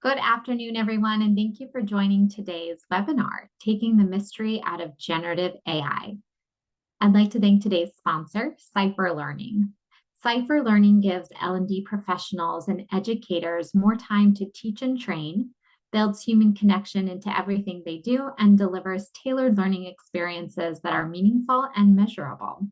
Good afternoon, everyone, and thank you for joining today's webinar, Taking the Mystery Out of Generative AI. I'd like to thank today's sponsor, CYPHER Learning. CYPHER Learning gives L&D professionals and educators more time to teach and train, builds human connection into everything they do, and delivers tailored learning experiences that are meaningful and measurable.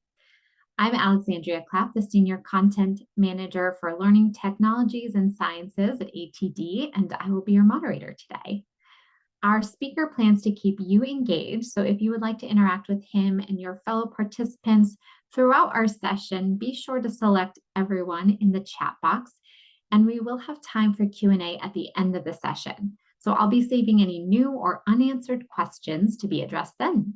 I'm Alexandria Clapp, the Senior Content Manager for Learning Technologies and Sciences at ATD, and I will be your moderator today. Our speaker plans to keep you engaged, so if you would like to interact with him and your fellow participants throughout our session, be sure to select everyone in the chat box, and we will have time for Q&A at the end of the session. So I'll be saving any new or unanswered questions to be addressed then.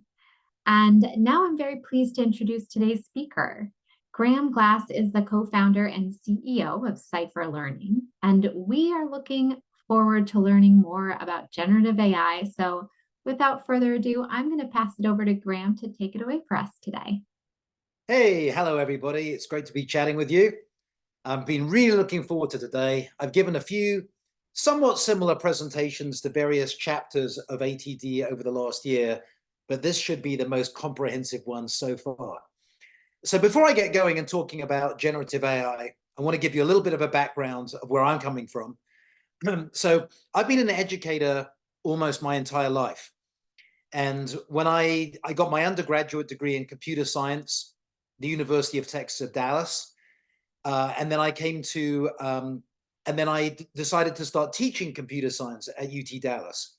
And now I'm very pleased to introduce today's speaker. Graham Glass is the co-founder and CEO of CYPHER Learning, and we are looking forward to learning more about generative AI. So without further ado, I'm going to pass it over to Graham to take it away for us today. Hey, hello everybody. It's great to be chatting with you. I've been really looking forward to today. I've given a few somewhat similar presentations to various chapters of ATD over the last year, but this should be the most comprehensive one so far. So before I get going and talking about generative AI, I want to give you a little bit of a background of where I'm coming from. So I've been an educator almost my entire life. And when I got my undergraduate degree in computer science, the University of Texas at Dallas, and then I came to, and then I decided to start teaching computer science at UT Dallas.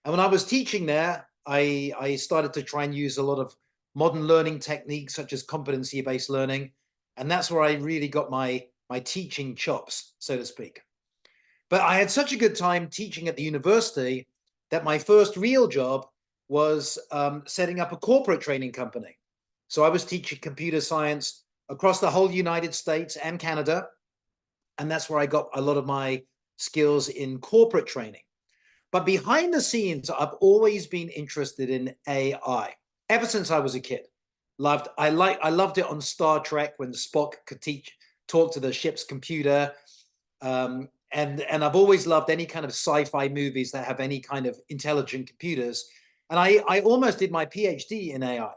And when I was teaching there, I started to try and use a lot of modern learning techniques such as competency-based learning. And that's where I really got my teaching chops, so to speak. But I had such a good time teaching at the university that my first real job was setting up a corporate training company. So I was teaching computer science across the whole United States and Canada. And that's where I got a lot of my skills in corporate training. But behind the scenes, I've always been interested in AI ever since I was a kid. I loved it on Star Trek when Spock could talk to the ship's computer. And I've always loved any kind of sci-fi movies that have any kind of intelligent computers. And I almost did my PhD in AI.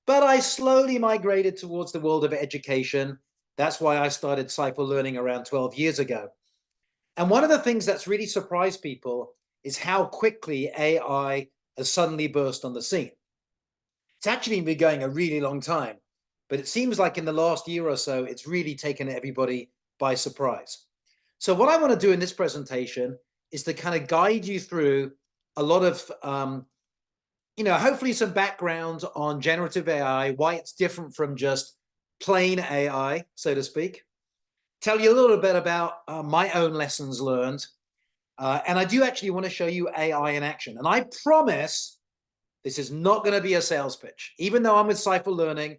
But I slowly migrated towards the world of education. That's why I started CYPHER Learning around 12 years ago. And one of the things that's really surprised people is how quickly AI has suddenly burst on the scene. It's actually been going a really long time, but it seems like in the last year or so, it's really taken everybody by surprise. So what I want to do in this presentation is to kind of guide you through a lot of, hopefully some background on generative AI, why it's different from just plain AI, so to speak. Tell you a little bit about my own lessons learned. And I do actually want to show you AI in action. And I promise this is not going to be a sales pitch. Even though I'm with CYPHER Learning,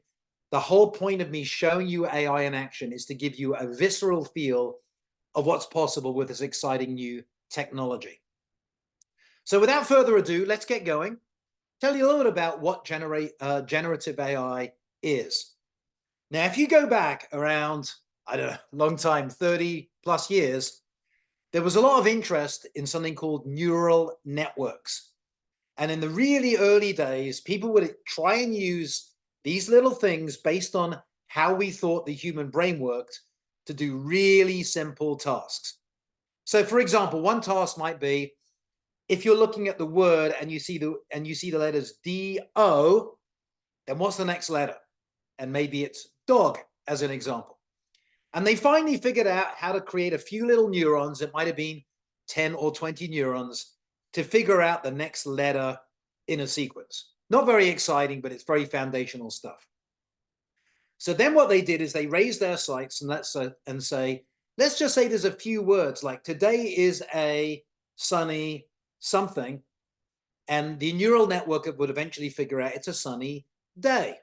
the whole point of me showing you AI in action is to give you a visceral feel of what's possible with this exciting new technology. So without further ado, let's get going. Tell you a little bit about what generative AI is. Now, if you go back around, I don't know, long time, 30 plus years, there was a lot of interest in something called neural networks. And in the really early days, people would try and use these little things based on how we thought the human brain worked to do really simple tasks. So for example, one task might be, if you're looking at the word and you see the letters D-O, then what's the next letter? And maybe it's dog as an example. And they finally figured out how to create a few little neurons. It might have been 10 or 20 neurons to figure out the next letter in a sequence. Not very exciting, but it's very foundational stuff. So then what they did is they raised their sights and say, let's just say there's a few words like today is a sunny something. And the neural network would eventually figure out it's a sunny day.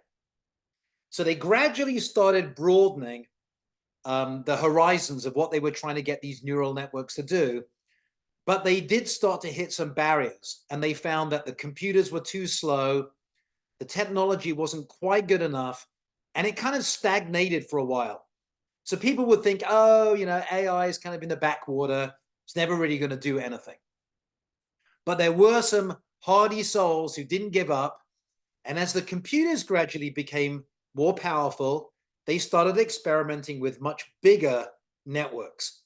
So they gradually started broadening the horizons of what they were trying to get these neural networks to do. But they did start to hit some barriers, and they found that the computers were too slow, the technology wasn't quite good enough, and it kind of stagnated for a while. So people would think, oh, AI is kind of in the backwater, It's never really going to do anything. But there were some hardy souls who didn't give up. And as the computers gradually became more powerful, they started experimenting with much bigger networks.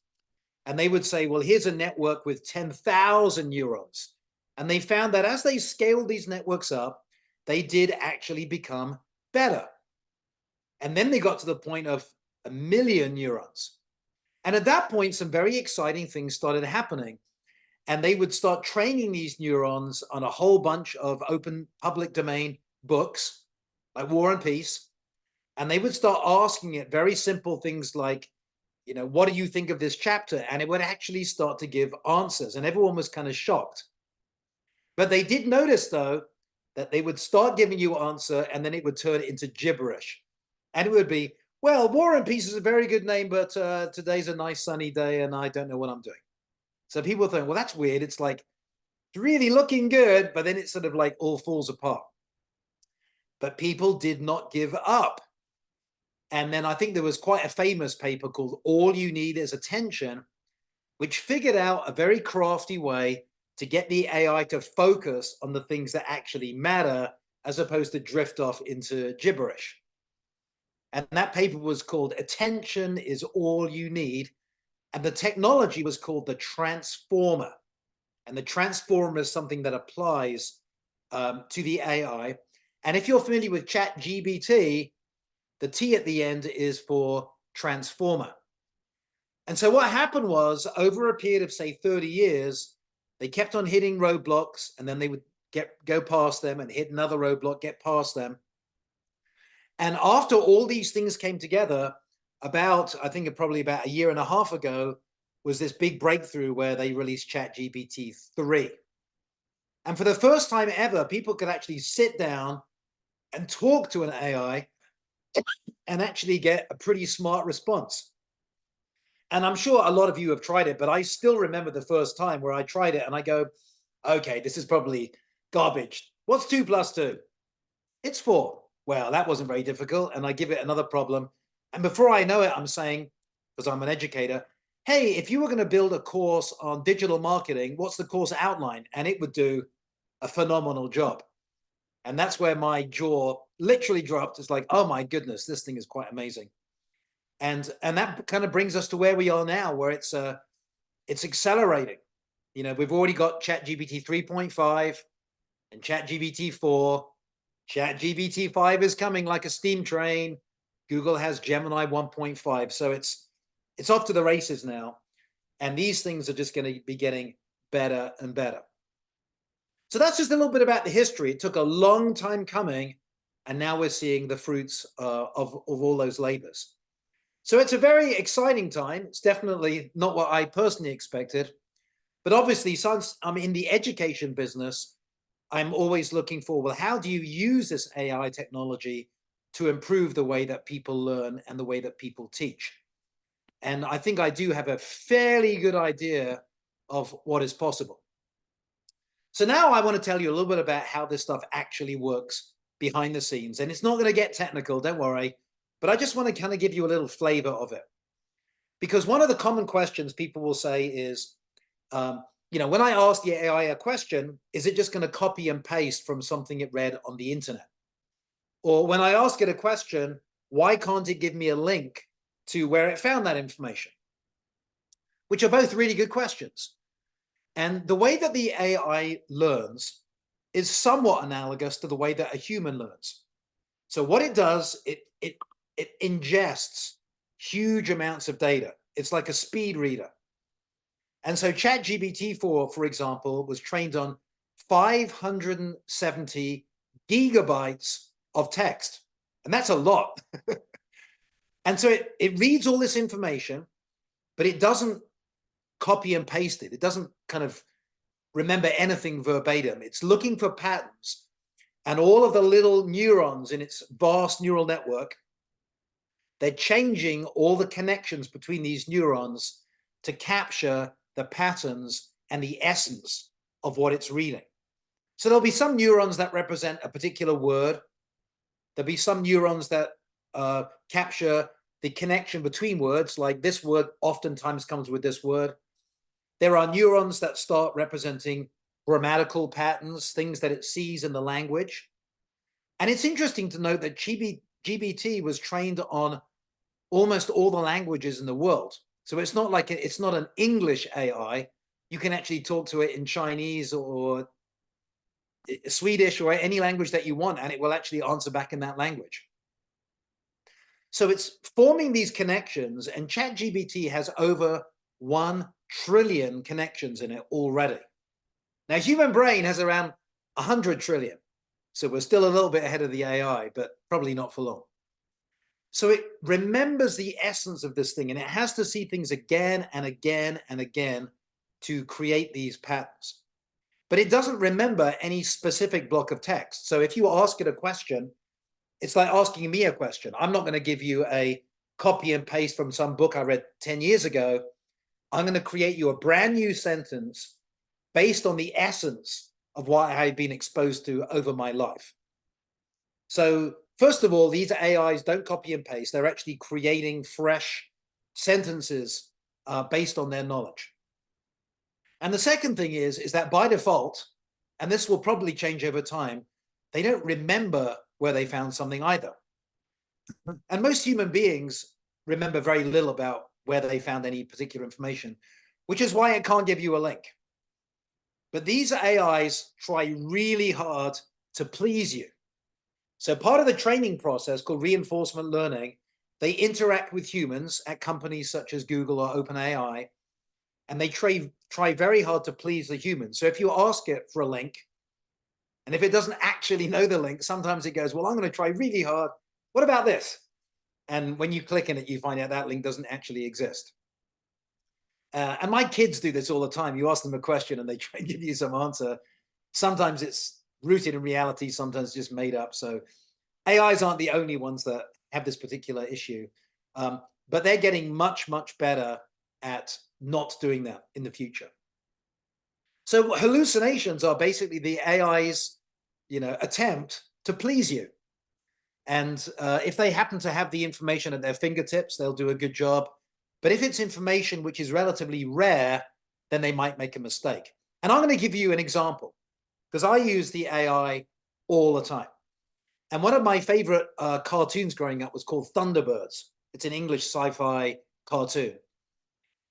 And they would say, well, here's a network with 10,000 neurons. And they found that as they scaled these networks up, they did actually become better. And then they got to the point of 1,000,000 neurons. And at that point, some very exciting things started happening. And they would start training these neurons on a whole bunch of open public domain books, like War and Peace. And they would start asking it very simple things like, what do you think of this chapter? And it would actually start to give answers. And everyone was kind of shocked. But they did notice, though, that they would start giving you an answer and then it would turn into gibberish. And it would be, well, War and Peace is a very good name, but today's a nice sunny day and I don't know what I'm doing. So people think, well, that's weird. It's like, it's really looking good, but then it sort of like all falls apart. But people did not give up. And then I think there was quite a famous paper called All You Need Is Attention, which figured out a very crafty way to get the AI to focus on the things that actually matter as opposed to drift off into gibberish. And that paper was called Attention is All You Need. And the technology was called the transformer. And the transformer is something that applies to the AI. And if you're familiar with ChatGPT, the T at the end is for transformer. And so what happened was, over a period of, say, 30 years, they kept on hitting roadblocks, and then they would go past them and hit another roadblock, get past them. And after all these things came together, I think probably about a year and a half ago, was this big breakthrough where they released ChatGPT-3. And for the first time ever, people could actually sit down and talk to an AI and actually get a pretty smart response. And I'm sure a lot of you have tried it, but I still remember the first time where I tried it and I go, okay, this is probably garbage. What's 2 + 2? It's 4. Well, that wasn't very difficult. And I give it another problem. And before I know it, I'm saying, because I'm an educator, hey, if you were going to build a course on digital marketing, what's the course outline? And it would do a phenomenal job. And that's where my jaw literally dropped. It's like, oh my goodness, this thing is quite amazing. And that kind of brings us to where we are now, where it's accelerating. We've already got ChatGPT 3.5 and ChatGPT 4. ChatGPT 5 is coming like a steam train. Google has Gemini 1.5. So it's off to the races now. And these things are just going to be getting better and better. So that's just a little bit about the history. It took a long time coming, and now we're seeing the fruits of all those labors. So it's a very exciting time. It's definitely not what I personally expected. But obviously, since I'm in the education business, I'm always looking for, well, how do you use this AI technology to improve the way that people learn and the way that people teach? And I think I do have a fairly good idea of what is possible. So now I want to tell you a little bit about how this stuff actually works behind the scenes. And it's not going to get technical, don't worry. But I just want to kind of give you a little flavor of it. Because one of the common questions people will say is, when I ask the AI a question, is it just going to copy and paste from something it read on the internet? Or when I ask it a question, why can't it give me a link to where it found that information? Which are both really good questions. And the way that the AI learns is somewhat analogous to the way that a human learns. So what it does, it ingests huge amounts of data. It's like a speed reader. And so ChatGPT-4, for example, was trained on 570 gigabytes of text. And that's a lot. And so it reads all this information, but it doesn't copy and paste it. It doesn't kind of remember anything verbatim. It's looking for patterns. And all of the little neurons in its vast neural network, they're changing all the connections between these neurons to capture the patterns and the essence of what it's reading. So there'll be some neurons that represent a particular word. There'll be some neurons that capture the connection between words, like this word oftentimes comes with this word. There are neurons that start representing grammatical patterns, things that it sees in the language. And it's interesting to note that GPT was trained on almost all the languages in the world. So it's not like it's not an English AI. You can actually talk to it in Chinese or Swedish or any language that you want, and it will actually answer back in that language. So it's forming these connections, and ChatGPT has over 1 trillion connections in it already. Now, human brain has around 100 trillion. So we're still a little bit ahead of the AI, but probably not for long. So it remembers the essence of this thing, and it has to see things again and again and again to create these patterns. But it doesn't remember any specific block of text. So if you ask it a question, it's like asking me a question. I'm not going to give you a copy and paste from some book I read 10 years ago. I'm going to create you a brand new sentence based on the essence of what I've been exposed to over my life. So first of all, these AIs don't copy and paste. They're actually creating fresh sentences based on their knowledge. And the second thing is that by default, and this will probably change over time, they don't remember where they found something either. And most human beings remember very little about where they found any particular information, which is why it can't give you a link. But these AIs try really hard to please you. So part of the training process called reinforcement learning, they interact with humans at companies such as Google or OpenAI, and they try very hard to please the humans. So if you ask it for a link, and if it doesn't actually know the link, sometimes it goes, well, I'm going to try really hard. What about this? And when you click in it, you find out that link doesn't actually exist. And my kids do this all the time. You ask them a question and they try and give you some answer. Sometimes it's rooted in reality, sometimes just made up. So AIs aren't the only ones that have this particular issue, but they're getting much, much better at not doing that in the future. So hallucinations are basically the AI's, attempt to please you. And if they happen to have the information at their fingertips, they'll do a good job. But if it's information which is relatively rare, then they might make a mistake. And I'm going to give you an example, because I use the AI all the time. And one of my favorite cartoons growing up was called Thunderbirds. It's an English sci-fi cartoon.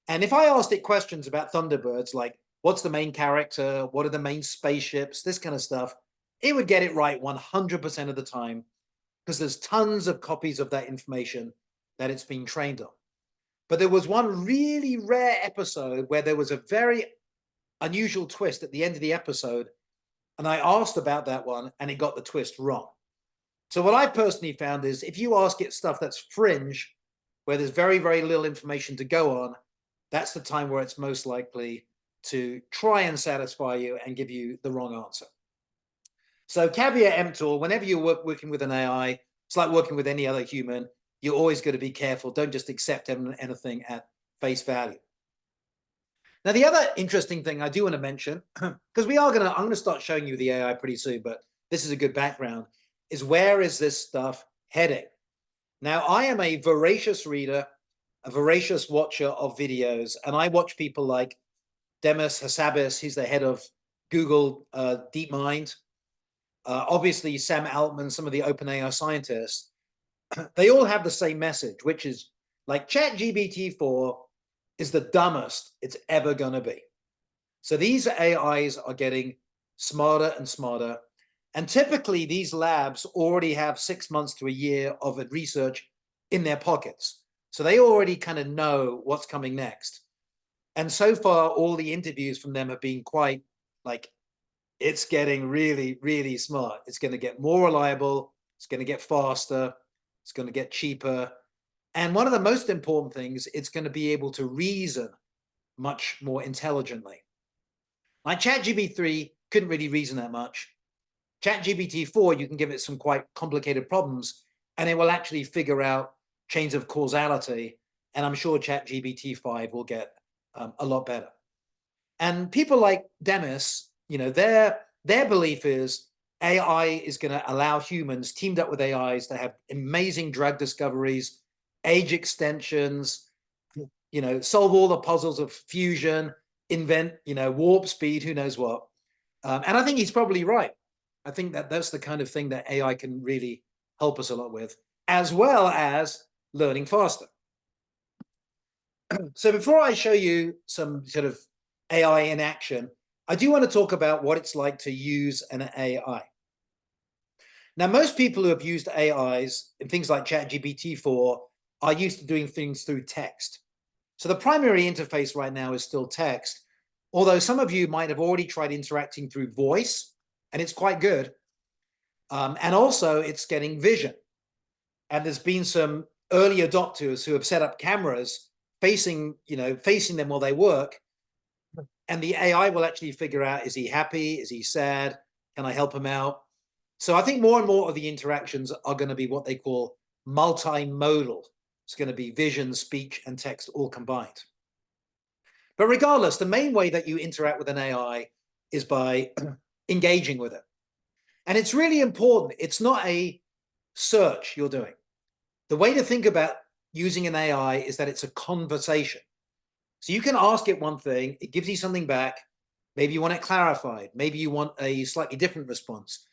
And if I asked it questions about Thunderbirds, like what's the main character, what are the main spaceships, this kind of stuff, it would get it right 100% of the time, because there's tons of copies of that information that it's been trained on. But there was one really rare episode where there was a very unusual twist at the end of the episode, and I asked about that one, and it got the twist wrong. So what I personally found is if you ask it stuff that's fringe, where there's very, very little information to go on, that's the time where it's most likely to try and satisfy you and give you the wrong answer. So caveat emptor, whenever you're working with an AI, it's like working with any other human. You're always going to be careful. Don't just accept anything at face value. Now, the other interesting thing I do want to mention, because I'm going to start showing you the AI pretty soon, but this is a good background, is where is this stuff heading? Now, I am a voracious reader, a voracious watcher of videos, and I watch people like Demis Hassabis. He's the head of Google DeepMind. Obviously, Sam Altman, some of the OpenAI scientists. They all have the same message, which is like ChatGPT-4 is the dumbest it's ever going to be. So these AIs are getting smarter and smarter. And typically these labs already have 6 months to a year of research in their pockets. So they already kind of know what's coming next. And so far, all the interviews from them have been quite like, it's getting really, really smart. It's going to get more reliable. It's going to get faster. It's going to get cheaper. And one of the most important things, it's going to be able to reason much more intelligently. Like ChatGPT-3 couldn't really reason that much. ChatGPT-4, you can give it some quite complicated problems, and it will actually figure out chains of causality. And I'm sure ChatGPT-5 will get a lot better. And people like Demis, their belief is AI is going to allow humans teamed up with AIs to have amazing drug discoveries, age extensions, solve all the puzzles of fusion, invent, warp speed, who knows what. And I think he's probably right. I think that that's the kind of thing that AI can really help us a lot with, as well as learning faster. So before I show you some sort of AI in action, I do want to talk about what it's like to use an AI. Now, most people who have used AIs in things like GPT-4 are used to doing things through text. So the primary interface right now is still text, although some of you might have already tried interacting through voice, and it's quite good. And also it's getting vision. And there's been some early adopters who have set up cameras facing them while they work. And the AI will actually figure out, is he happy? Is he sad? Can I help him out? So I think more and more of the interactions are going to be what they call multimodal. It's going to be vision, speech, and text all combined. But regardless, the main way that you interact with an AI is by engaging with it. And it's really important. It's not a search you're doing. The way to think about using an AI is that it's a conversation. So you can ask it one thing, it gives you something back. Maybe you want it clarified. Maybe you want a slightly different response.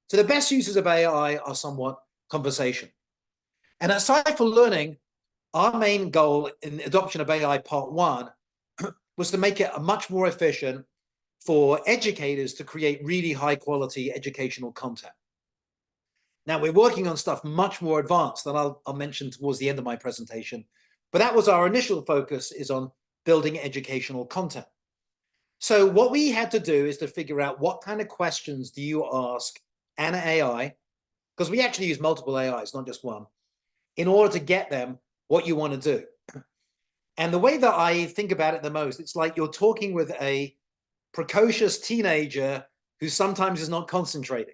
So the best uses of AI are somewhat conversation. And at CYPHER Learning, our main goal in adoption of AI part 1 was to make it much more efficient for educators to create really high quality educational content. Now we're working on stuff much more advanced that I'll mention towards the end of my presentation, but that was our initial focus, is on building educational content. So what we had to do is to figure out what kind of questions do you ask an AI, because we actually use multiple AIs, not just one, in order to get them what you want to do. And the way that I think about it the most, it's like you're talking with a precocious teenager who sometimes is not concentrating.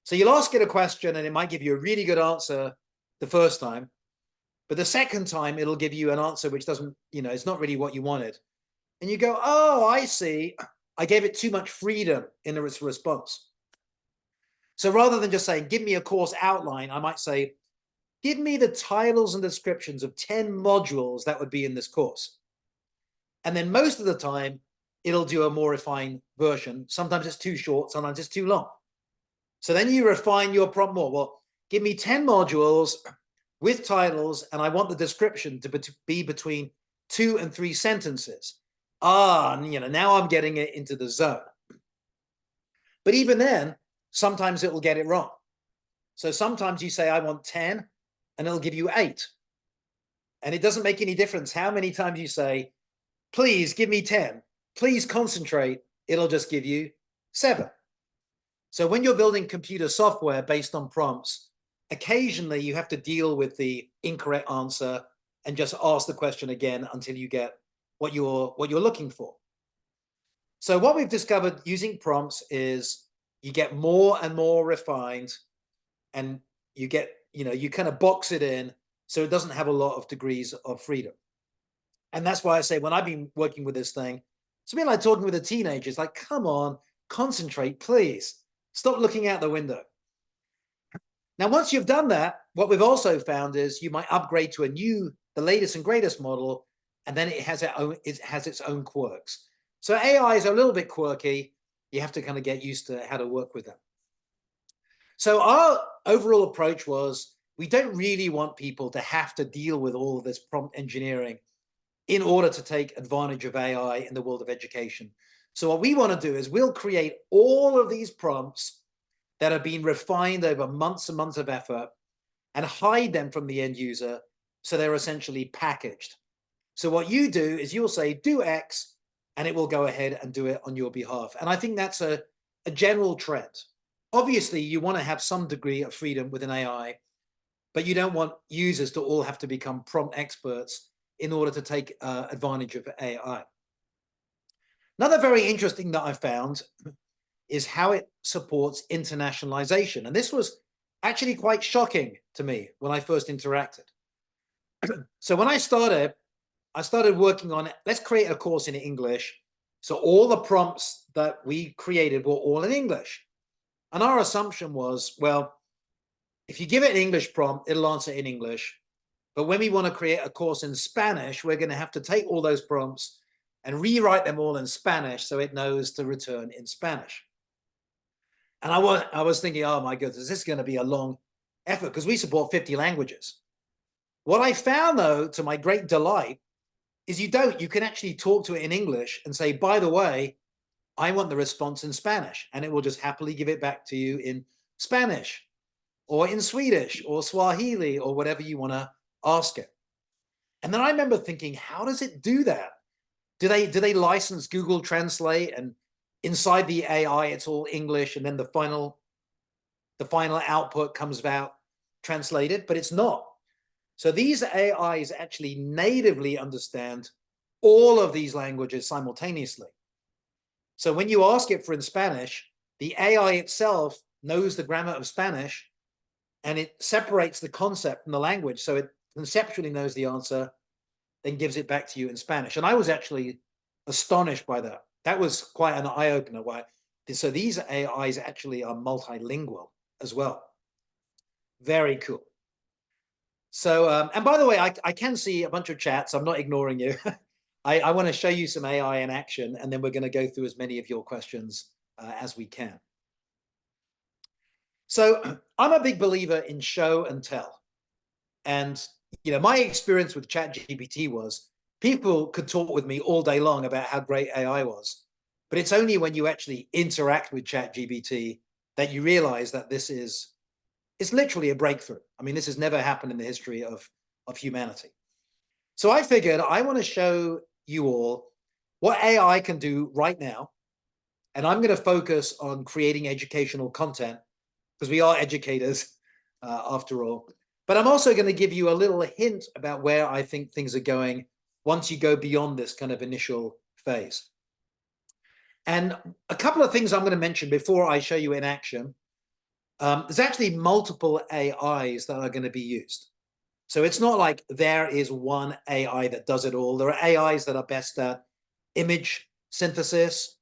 So you'll ask it a question and it might give you a really good answer the first time, but the second time it'll give you an answer which doesn't, it's not really what you wanted. And you go, oh, I see. I gave it too much freedom in its response. So rather than just saying, give me a course outline, I might say, give me the titles and descriptions of 10 modules that would be in this course. And then most of the time, it'll do a more refined version. Sometimes it's too short, sometimes it's too long. So then you refine your prompt more. Well, give me 10 modules with titles, and I want the description to be between 2 and 3 sentences. Now I'm getting it into the zone. But even then, sometimes it will get it wrong. So sometimes you say, I want 10, and it'll give you 8. And it doesn't make any difference how many times you say, please give me 10, please concentrate, it'll just give you 7. So when you're building computer software based on prompts, occasionally you have to deal with the incorrect answer and just ask the question again until you get what you're looking for. So what we've discovered using prompts is you get more and more refined, and you get, you kind of box it in so it doesn't have a lot of degrees of freedom. And that's why I say when I've been working with this thing, it's a bit like talking with a teenager. It's like, come on, concentrate, please. Stop looking out the window. Now, once you've done that, what we've also found is you might upgrade to the latest and greatest model, and then it has its own quirks. So AI is a little bit quirky. You have to kind of get used to how to work with them. So our overall approach was, we don't really want people to have to deal with all of this prompt engineering in order to take advantage of AI in the world of education. So what we want to do is we'll create all of these prompts that have been refined over months and months of effort and hide them from the end user, so they're essentially packaged. So what you do is you'll say, do X, and it will go ahead and do it on your behalf. And I think that's a general trend. Obviously, you want to have some degree of freedom with an AI, but you don't want users to all have to become prompt experts in order to take advantage of AI. Another very interesting that I found is how it supports internationalization. And this was actually quite shocking to me when I first interacted. So when I started working on it. Let's create a course in English. So all the prompts that we created were all in English. And our assumption was, well, if you give it an English prompt, it'll answer in English. But when we want to create a course in Spanish, we're going to have to take all those prompts, and rewrite them all in Spanish so it knows to return in Spanish. And I was thinking, oh my goodness, this is going to be a long effort because we support 50 languages. What I found, though, to my great delight, is you don't. You can actually talk to it in English and say, by the way, I want the response in Spanish, and it will just happily give it back to you in Spanish or in Swedish or Swahili or whatever you want to ask it. And then I remember thinking, how does it do that? Do they license Google Translate, and inside the AI it's all English, and then the final output comes out translated? But it's not. So these AIs actually natively understand all of these languages simultaneously. So when you ask it for in Spanish, the AI itself knows the grammar of Spanish, and it separates the concept from the language. So it conceptually knows the answer, then gives it back to you in Spanish. And I was actually astonished by that. That was quite an eye-opener. So these AIs actually are multilingual as well. Very cool. So, and by the way, I can see a bunch of chats. I'm not ignoring you. I want to show you some AI in action, and then we're going to go through as many of your questions as we can. So I'm a big believer in show and tell. And, my experience with ChatGPT was people could talk with me all day long about how great AI was. But it's only when you actually interact with ChatGPT that you realize that it's literally a breakthrough. I mean, this has never happened in the history of humanity. So I figured I want to show you all what AI can do right now. And I'm going to focus on creating educational content because we are educators after all. But I'm also going to give you a little hint about where I think things are going once you go beyond this kind of initial phase. And a couple of things I'm going to mention before I show you in action. There's actually multiple AIs that are going to be used. So it's not like there is one AI that does it all. There are AIs that are best at image synthesis.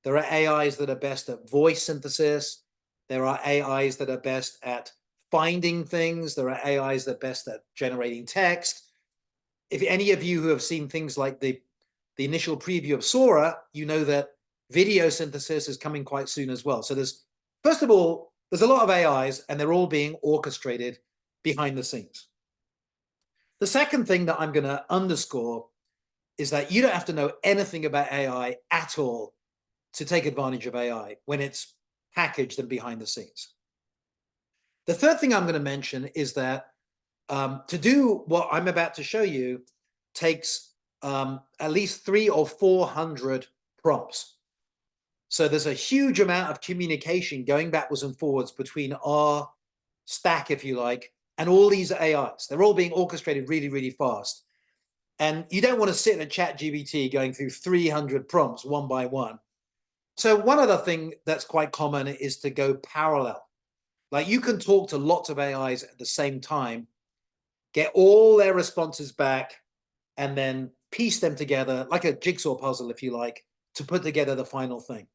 There are AIs that are best at voice synthesis. There are AIs that are best at finding things. There are AIs that are best at generating text. If any of you who have seen things like the initial preview of Sora, you know that video synthesis is coming quite soon as well. So first of all, there's a lot of AIs, and they're all being orchestrated behind the scenes. The second thing that I'm going to underscore is that you don't have to know anything about AI at all to take advantage of AI when it's packaged and behind the scenes. The third thing I'm going to mention is that to do what I'm about to show you takes at least 300 or 400 prompts. So there's a huge amount of communication going backwards and forwards between our stack, if you like, and all these AIs. They're all being orchestrated really, really fast. And you don't want to sit in a ChatGPT going through 300 prompts one by one. So one other thing that's quite common is to go parallel. Like you can talk to lots of AIs at the same time, get all their responses back, and then piece them together like a jigsaw puzzle, if you like, to put together the final thing.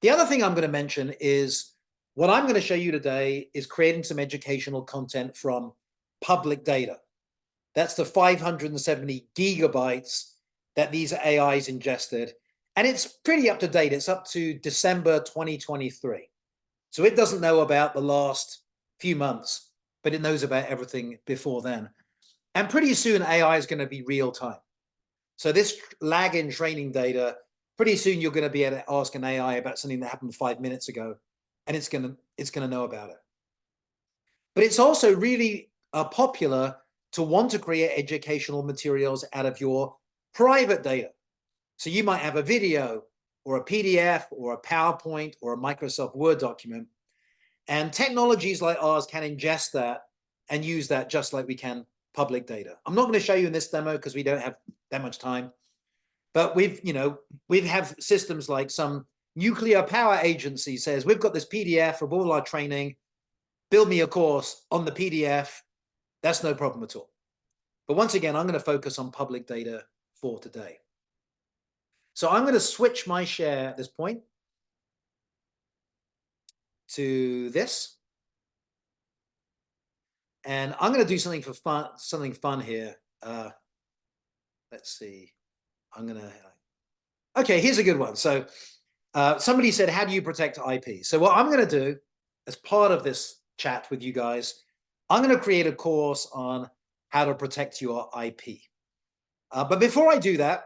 The other thing I'm going to mention is what I'm going to show you today is creating some educational content from public data. That's the 570 gigabytes that these AIs ingested. And it's pretty up to date. It's up to December 2023. So it doesn't know about the last few months, but it knows about everything before then. And pretty soon AI is going to be real time. So this lag in training data, pretty soon you're going to be able to ask an AI about something that happened 5 minutes ago, and it's going to know about it. But it's also really popular to want to create educational materials out of your private data. So you might have a video or a PDF or a PowerPoint or a Microsoft Word document. And technologies like ours can ingest that and use that just like we can public data. I'm not going to show you in this demo because we don't have that much time. But we have systems like some nuclear power agency says, we've got this PDF of all our training, build me a course on the PDF. That's no problem at all. But once again, I'm going to focus on public data for today. So I'm going to switch my share at this point to this. And I'm going to do something fun here. Let's see. okay, here's a good one. So somebody said, how do you protect IP? So what I'm going to do as part of this chat with you guys, I'm going to create a course on how to protect your IP. But before I do that,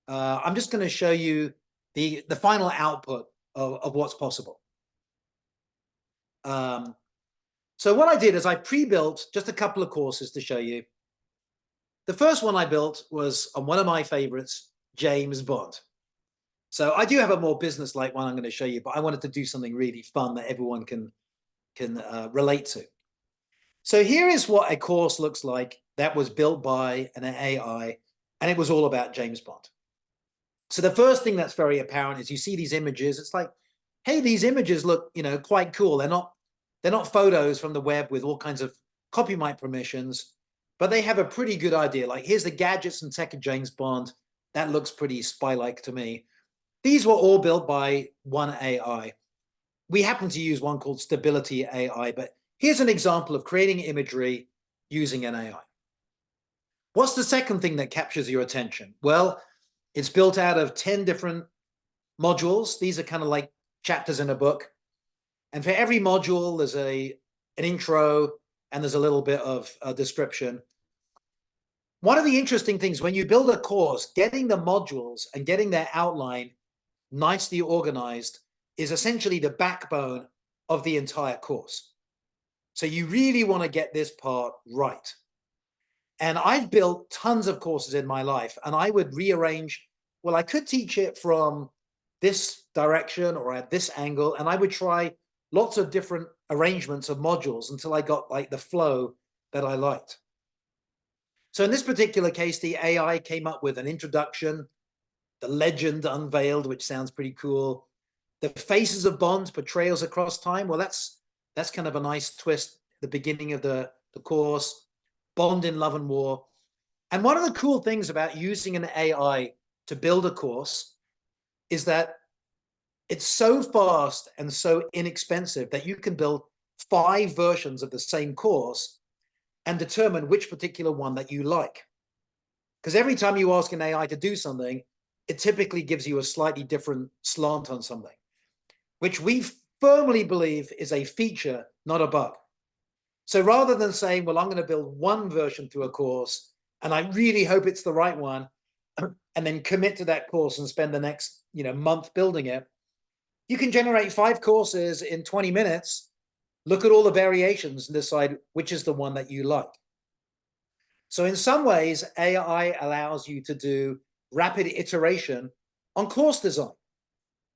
I'm just going to show you the final output of what's possible. So what I did is I pre-built just a couple of courses to show you. The first one I built was on one of my favorites, James Bond. So I do have a more business-like one I'm going to show you, but I wanted to do something really fun that everyone can relate to. So here is what a course looks like that was built by an AI, and it was all about James Bond. So the first thing that's very apparent is you see these images. It's like, hey, these images look, quite cool. They're not photos from the web with all kinds of copyright permissions, but they have a pretty good idea. Like, here's the gadgets and tech of James Bond. That looks pretty spy-like to me. These were all built by one AI. We happen to use one called Stability AI, but here's an example of creating imagery using an AI. What's the second thing that captures your attention? Well, it's built out of 10 different modules. These are kind of like chapters in a book. And for every module, there's an intro and there's a little bit of a description. One of the interesting things when you build a course, getting the modules and getting their outline nicely organized is essentially the backbone of the entire course. So you really want to get this part right. And I've built tons of courses in my life, and I would rearrange, well, I could teach it from this direction or at this angle, and I would try lots of different arrangements of modules until I got like the flow that I liked. So in this particular case, the AI came up with an introduction, the legend unveiled, which sounds pretty cool. The faces of Bond, portrayals across time. Well, that's kind of a nice twist at the beginning of the course. Bond in Love and War. And one of the cool things about using an AI to build a course is that it's so fast and so inexpensive that you can build 5 versions of the same course and determine which particular one that you like. Because every time you ask an AI to do something, it typically gives you a slightly different slant on something, which we firmly believe is a feature, not a bug. So rather than saying, well, I'm going to build one version to a course, and I really hope it's the right one, and then commit to that course and spend the next month building it, you can generate 5 courses in 20 minutes, look at all the variations and decide which is the one that you like. So in some ways, AI allows you to do rapid iteration on course design,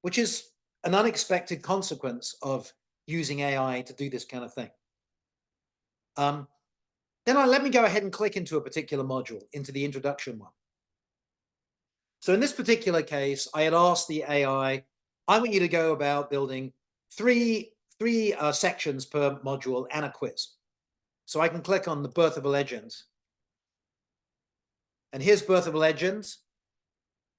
which is an unexpected consequence of using AI to do this kind of thing. Let me go ahead and click into a particular module, into the introduction one. So in this particular case, I had asked the AI, I want you to go about building three sections per module and a quiz. So I can click on the Birth of a Legend. And here's Birth of a Legend.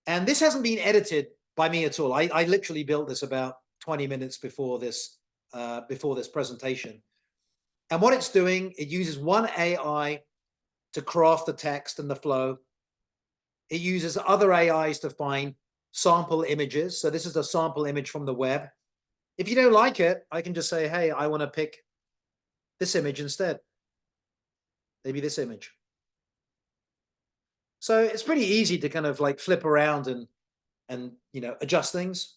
And this hasn't been edited by me at all. I literally built this about 20 minutes before this presentation. And what it's doing, it uses one AI to craft the text and the flow. It uses other AIs to find sample images. So this is a sample image from the web. If you don't like it, I can just say, hey, I want to pick this image instead. Maybe this image. So it's pretty easy to kind of like flip around and adjust things.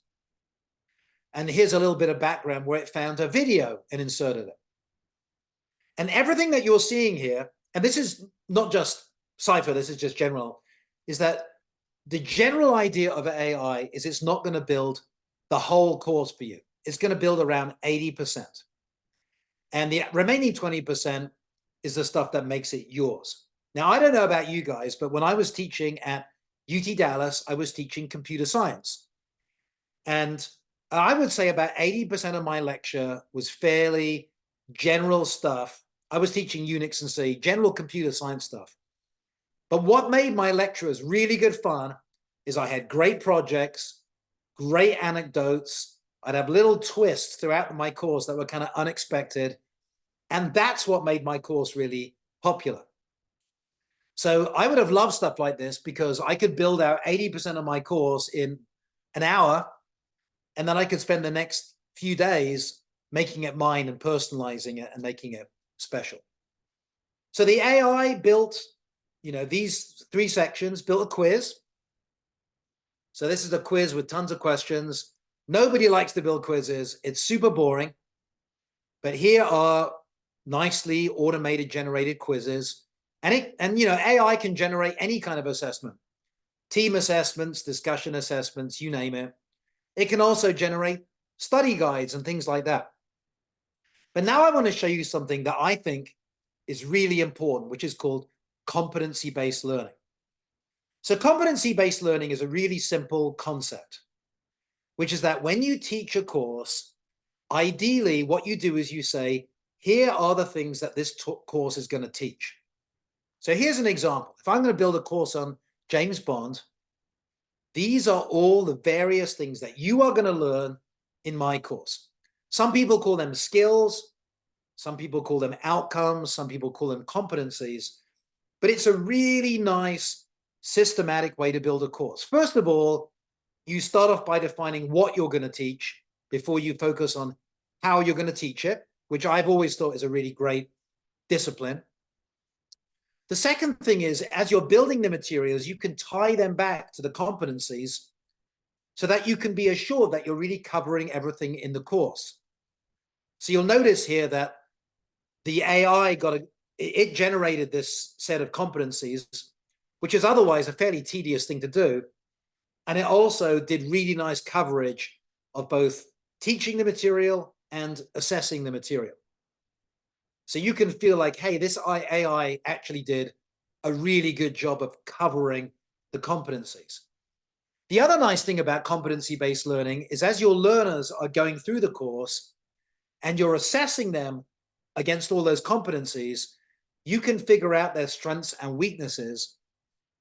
And here's a little bit of background where it found a video and inserted it. And everything that you're seeing here, and this is not just CYPHER, this is just general, is that the general idea of AI is it's not going to build the whole course for you. It's going to build around 80%. And the remaining 20% is the stuff that makes it yours. Now, I don't know about you guys, but when I was teaching at UT Dallas, I was teaching computer science. And I would say about 80% of my lecture was fairly general stuff. I was teaching Unix and C, general computer science stuff. But what made my lectures really good fun is I had great projects, great anecdotes. I'd have little twists throughout my course that were kind of unexpected. And that's what made my course really popular. So I would have loved stuff like this because I could build out 80% of my course in an hour, and then I could spend the next few days making it mine and personalizing it and making it special. So the AI built, these 3 sections, built a quiz. So this is a quiz with tons of questions. Nobody likes to build quizzes. It's super boring. But here are nicely automated generated quizzes. And AI can generate any kind of assessment. Team assessments, discussion assessments, you name it. It can also generate study guides and things like that. But now I want to show you something that I think is really important, which is called competency-based learning. So competency-based learning is a really simple concept, which is that when you teach a course, ideally what you do is you say, here are the things that this course is going to teach. So here's an example. If I'm going to build a course on James Bond, these are all the various things that you are going to learn in my course. Some people call them skills, some people call them outcomes, some people call them competencies, but it's a really nice systematic way to build a course. First of all, you start off by defining what you're going to teach before you focus on how you're going to teach it, which I've always thought is a really great discipline. The second thing is, as you're building the materials, you can tie them back to the competencies so that you can be assured that you're really covering everything in the course. So you'll notice here that the AI it generated this set of competencies, which is otherwise a fairly tedious thing to do. And it also did really nice coverage of both teaching the material and assessing the material. So you can feel like, hey, this AI actually did a really good job of covering the competencies. The other nice thing about competency-based learning is as your learners are going through the course and you're assessing them against all those competencies, you can figure out their strengths and weaknesses,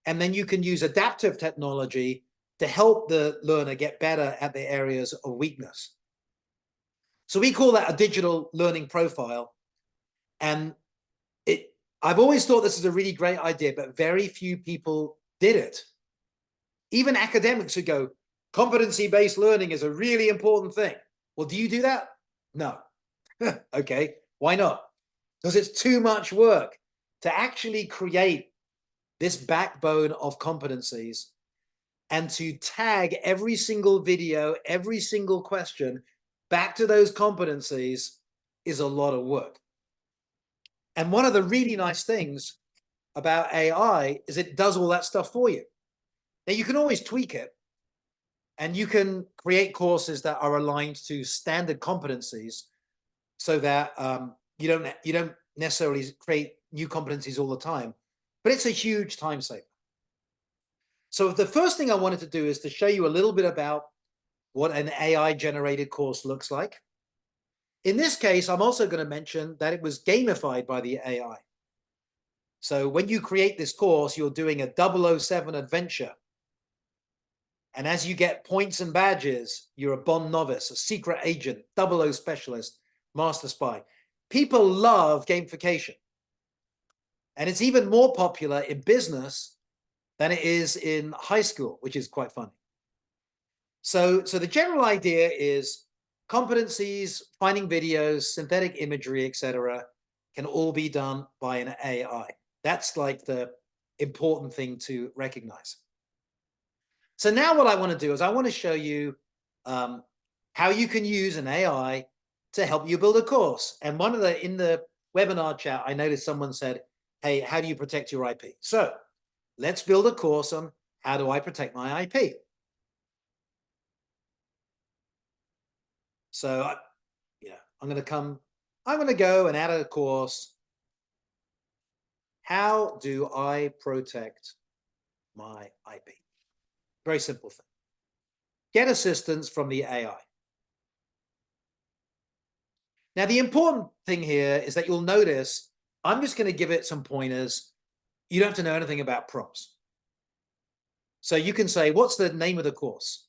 and then you can use adaptive technology to help the learner get better at the areas of weakness. So we call that a digital learning profile. And I've always thought this is a really great idea, but very few people did it. Even academics who go, competency-based learning is a really important thing. Well, do you do that? No. Okay, why not? Because it's too much work to actually create this backbone of competencies and to tag every single video, every single question back to those competencies is a lot of work. And one of the really nice things about AI is it does all that stuff for you. Now you can always tweak it, and you can create courses that are aligned to standard competencies so that you don't necessarily create new competencies all the time, but it's a huge time saver. So the first thing I wanted to do is to show you a little bit about what an AI generated course looks like. In this case, I'm also going to mention that it was gamified by the AI. So when you create this course, you're doing a 007 adventure. And as you get points and badges, you're a Bond novice, a secret agent, 00 specialist, master spy. People love gamification. And it's even more popular in business than it is in high school, which is quite funny. So the general idea is competencies, finding videos, synthetic imagery, etc., can all be done by an AI. That's like the important thing to recognize. So now what I want to do is I want to show you how you can use an AI to help you build a course. And in the webinar chat, I noticed someone said, hey, how do you protect your IP? So let's build a course on how do I protect my IP? So, I'm going to go and add a course. How do I protect my IP? Very simple thing. Get assistance from the AI. Now, the important thing here is that you'll notice I'm just going to give it some pointers. You don't have to know anything about prompts. So you can say, what's the name of the course?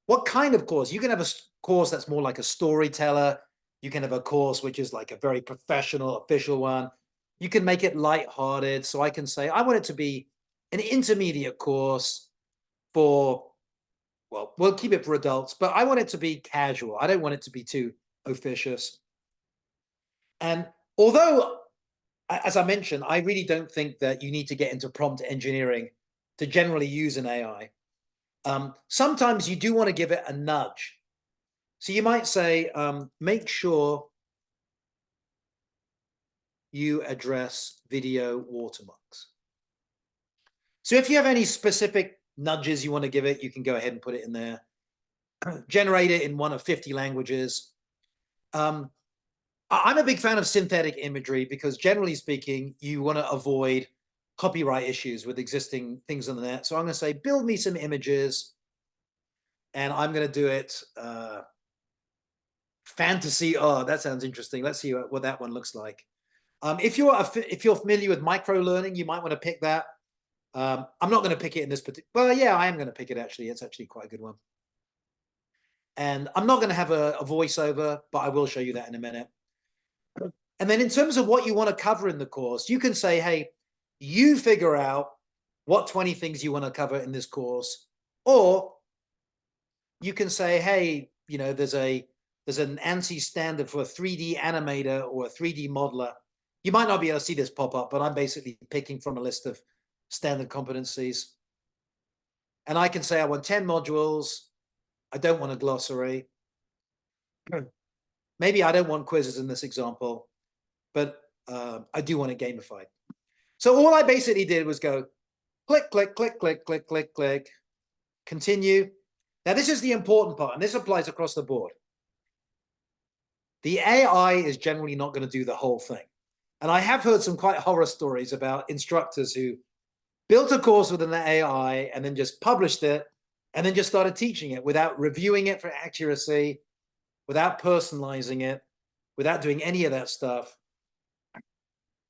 What kind of course? You can have a course that's more like a storyteller. You can have a course which is like a very professional, official one. You can make it lighthearted. So I can say, I want it to be an intermediate course for, well, we'll keep it for adults, but I want it to be casual. I don't want it to be too officious. And although, as I mentioned, I really don't think that you need to get into prompt engineering to generally use an AI. Sometimes you do want to give it a nudge. So you might say, make sure you address video watermarks. So if you have any specific nudges you want to give it, you can go ahead and put it in there. Generate it in one of 50 languages. I'm a big fan of synthetic imagery because generally speaking, you want to avoid copyright issues with existing things on the net. So I'm going to say, build me some images, and I'm going to do it fantasy. Oh, that sounds interesting. Let's see what that one looks like. If you're familiar with micro learning, you might want to pick that. I'm not going to pick it in this particular. Well, yeah, I am going to pick it actually. It's actually quite a good one. And I'm not going to have a voiceover, but I will show you that in a minute. And then in terms of what you want to cover in the course, you can say, hey, you figure out what 20 things you want to cover in this course. Or you can say, hey, you know, there's an ANSI standard for a 3D animator or a 3D modeler. You might not be able to see this pop up, but I'm basically picking from a list of standard competencies. And I can say I want 10 modules. I don't want a glossary. Maybe I don't want quizzes in this example, but I do want it gamified. So all I basically did was go click, click, click, click, click, click, click, continue. Now this is the important part, and this applies across the board. The AI is generally not going to do the whole thing. And I have heard some quite horror stories about instructors who built a course with an AI and then just published it and then just started teaching it without reviewing it for accuracy, without personalizing it, without doing any of that stuff.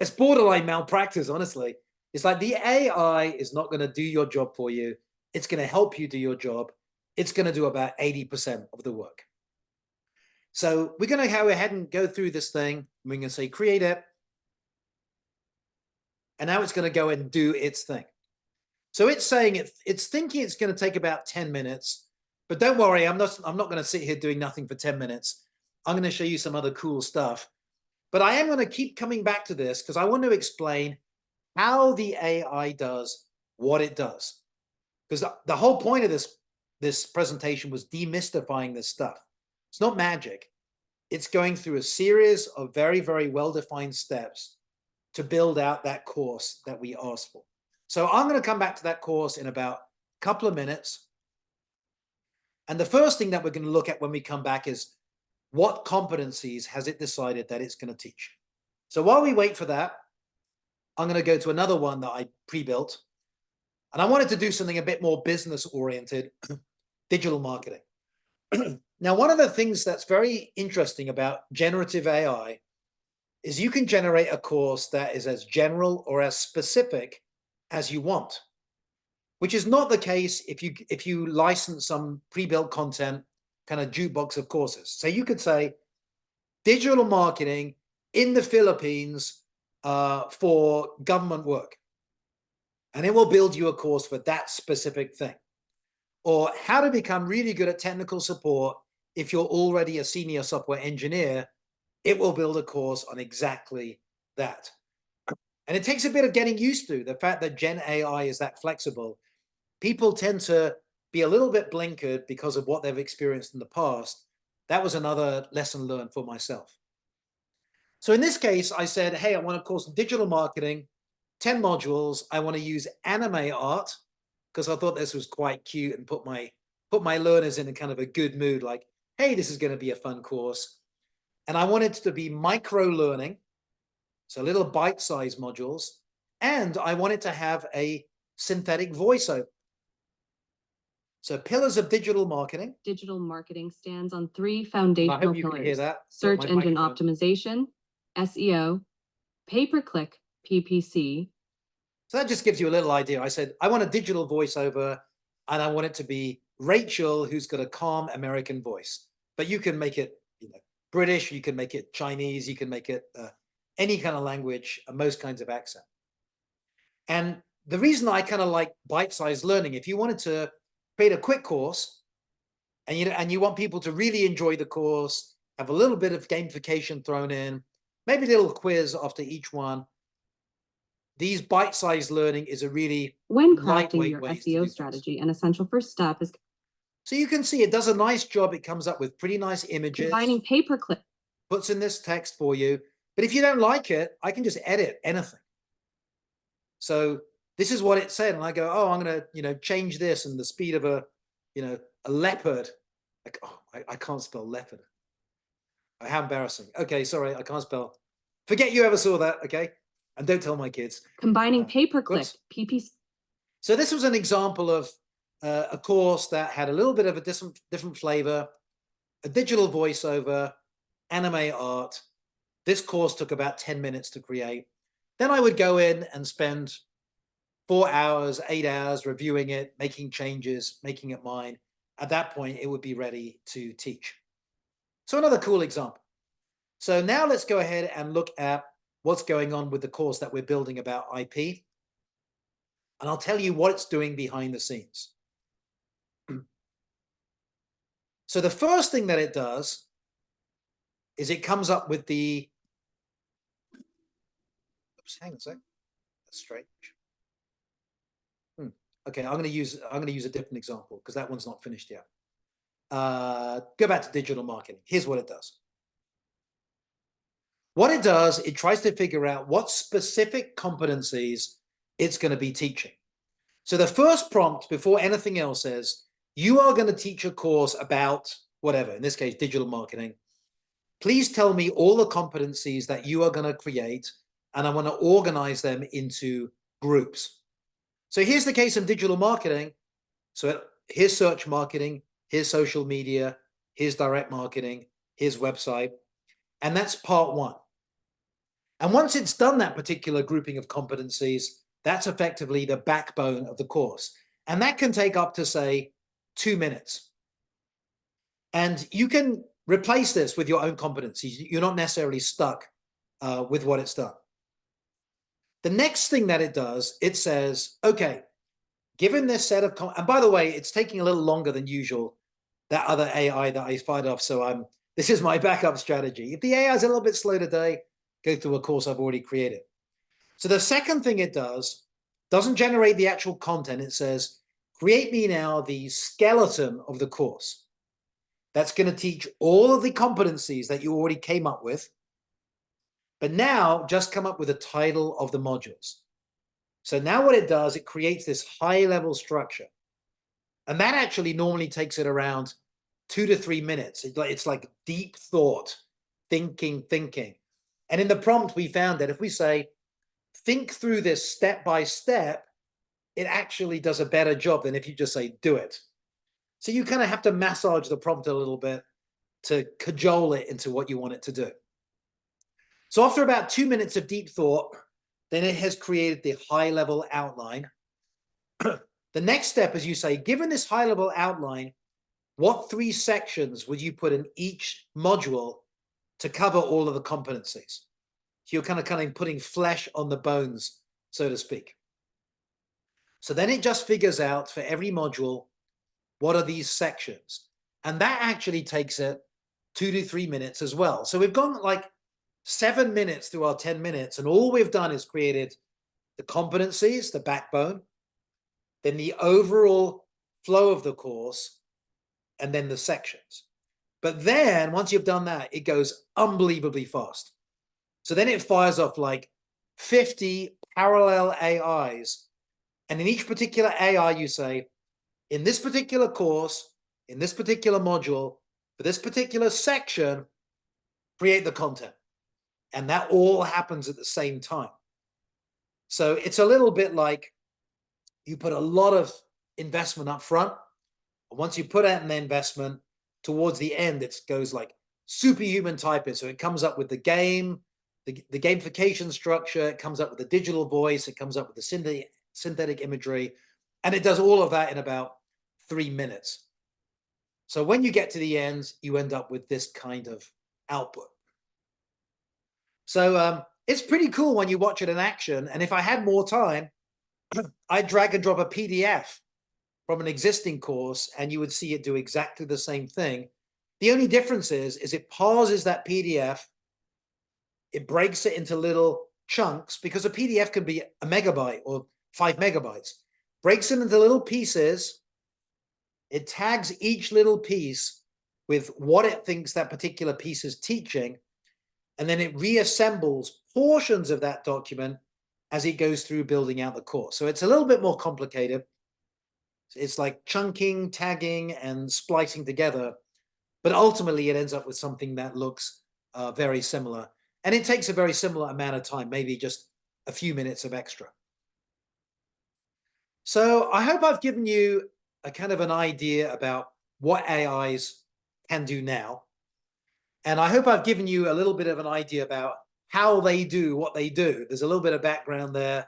It's borderline malpractice, honestly. It's like the AI is not going to do your job for you. It's going to help you do your job. It's going to do about 80% of the work. So we're going to go ahead and go through this thing. We're going to say create it. And now it's going to go and do its thing. So it's saying it's thinking it's going to take about 10 minutes, but don't worry, I'm not going to sit here doing nothing for 10 minutes. I'm going to show you some other cool stuff. But I am going to keep coming back to this because I want to explain how the AI does what it does. Because the whole point of this presentation was demystifying this stuff. It's not magic. It's going through a series of very, very well-defined steps to build out that course that we asked for. So I'm going to come back to that course in about a couple of minutes. And the first thing that we're going to look at when we come back is what competencies has it decided that it's going to teach. So while we wait for that, I'm going to go to another one that I pre-built. And I wanted to do something a bit more business-oriented, digital marketing. Now, one of the things that's very interesting about generative AI is you can generate a course that is as general or as specific as you want, which is not the case if you license some pre-built content, kind of jukebox of courses. So you could say digital marketing in the Philippines for government work, and it will build you a course for that specific thing. Or how to become really good at technical support if you're already a senior software engineer, it will build a course on exactly that. And it takes a bit of getting used to the fact that Gen AI is that flexible. People tend to be a little bit blinkered because of what they've experienced in the past. That was another lesson learned for myself. So in this case, I said, hey, I want a course in digital marketing, 10 modules. I want to use anime art because I thought this was quite cute and put my learners in a kind of a good mood, like, hey, this is going to be a fun course. And I want it to be micro learning, so little bite-sized modules, and I want it to have a synthetic voiceover. So pillars of digital marketing. Digital marketing stands on three foundational pillars: search engine optimization, SEO, pay-per-click, PPC. So that just gives you a little idea. I said, I want a digital voiceover, and I want it to be Rachel, who's got a calm American voice. But you can make it, British, you can make it Chinese, you can make it any kind of language and most kinds of accent. And the reason I kind of like bite-sized learning, if you wanted to create a quick course and you want people to really enjoy the course, have a little bit of gamification thrown in, maybe a little quiz after each one, these bite-sized learning is a really when crafting your SEO strategy, an essential first step is. So you can see it does a nice job. It comes up with pretty nice images. Combining pay-per-click. Puts in this text for you. But if you don't like it, I can just edit anything. So this is what it said. And I go, oh, I'm going to, change this and the speed of a leopard. Like, oh, I can't spell leopard. How embarrassing. Okay, sorry, I can't spell. Forget you ever saw that, okay? And don't tell my kids. Combining pay-per-click, PPC. So this was an example of a course that had a little bit of a different flavor, a digital voiceover, anime art. This course took about 10 minutes to create. Then I would go in and spend 4 hours, 8 hours reviewing it, making changes, making it mine. At that point, it would be ready to teach. So another cool example. So now let's go ahead and look at what's going on with the course that we're building about IP. And I'll tell you what it's doing behind the scenes. So the first thing that it does is it comes up with the, oops, hang on a sec, that's strange. Okay, I'm going to use a different example because that one's not finished yet. Go back to digital marketing. Here's what it does. What it does, it tries to figure out what specific competencies it's going to be teaching. So the first prompt before anything else is, you are going to teach a course about whatever, in this case, digital marketing. Please tell me all the competencies that you are going to create, and I want to organize them into groups. So here's the case of digital marketing. So here's search marketing, here's social media, here's direct marketing, here's website, and that's part one. And once it's done that particular grouping of competencies, that's effectively the backbone of the course. And that can take up to, say, 2 minutes. And you can replace this with your own competencies. You're not necessarily stuck with what it's done. The next thing that it does, it says, okay, given this set of, and by the way, it's taking a little longer than usual, that other AI that I fired off. So this is my backup strategy. If the AI is a little bit slow today, go through a course I've already created. So the second thing it doesn't generate the actual content. It says, create me now the skeleton of the course. That's going to teach all of the competencies that you already came up with. But now just come up with a title of the modules. So now what it does, it creates this high level structure. And that actually normally takes it around 2 to 3 minutes. It's like deep thought, thinking. And in the prompt, we found that if we say, think through this step by step, it actually does a better job than if you just say, do it. So you kind of have to massage the prompt a little bit to cajole it into what you want it to do. So after about 2 minutes of deep thought, then it has created the high-level outline. The next step is you say, given this high-level outline, what 3 sections would you put in each module to cover all of the competencies? So you're kind of putting flesh on the bones, so to speak. So then it just figures out for every module, what are these sections? And that actually takes it 2 to 3 minutes as well. So we've gone like 7 minutes through our 10 minutes, and all we've done is created the competencies, the backbone, then the overall flow of the course, and then the sections. But then once you've done that, it goes unbelievably fast. So then it fires off like 50 parallel AIs. And in each particular AI, you say, in this particular course, in this particular module, for this particular section, create the content. And that all happens at the same time. So it's a little bit like you put a lot of investment up front. And once you put out an investment, towards the end, it goes like superhuman typist. So it comes up with the game, the gamification structure, it comes up with the digital voice, it comes up with the synthetic imagery, and it does all of that in about 3 minutes. So when you get to the end, you end up with this kind of output. So it's pretty cool when you watch it in action. And if I had more time, I'd drag and drop a PDF from an existing course and you would see it do exactly the same thing. The only difference is it pauses that PDF, it breaks it into little chunks, because a PDF can be a megabyte or 5 megabytes, breaks it into little pieces. It tags each little piece with what it thinks that particular piece is teaching, and then it reassembles portions of that document as it goes through building out the course. So it's a little bit more complicated. It's like chunking, tagging, and splicing together, but ultimately it ends up with something that looks very similar. And it takes a very similar amount of time, maybe just a few minutes of extra. So I hope I've given you a kind of an idea about what AIs can do now. And I hope I've given you a little bit of an idea about how they do what they do. There's a little bit of background there,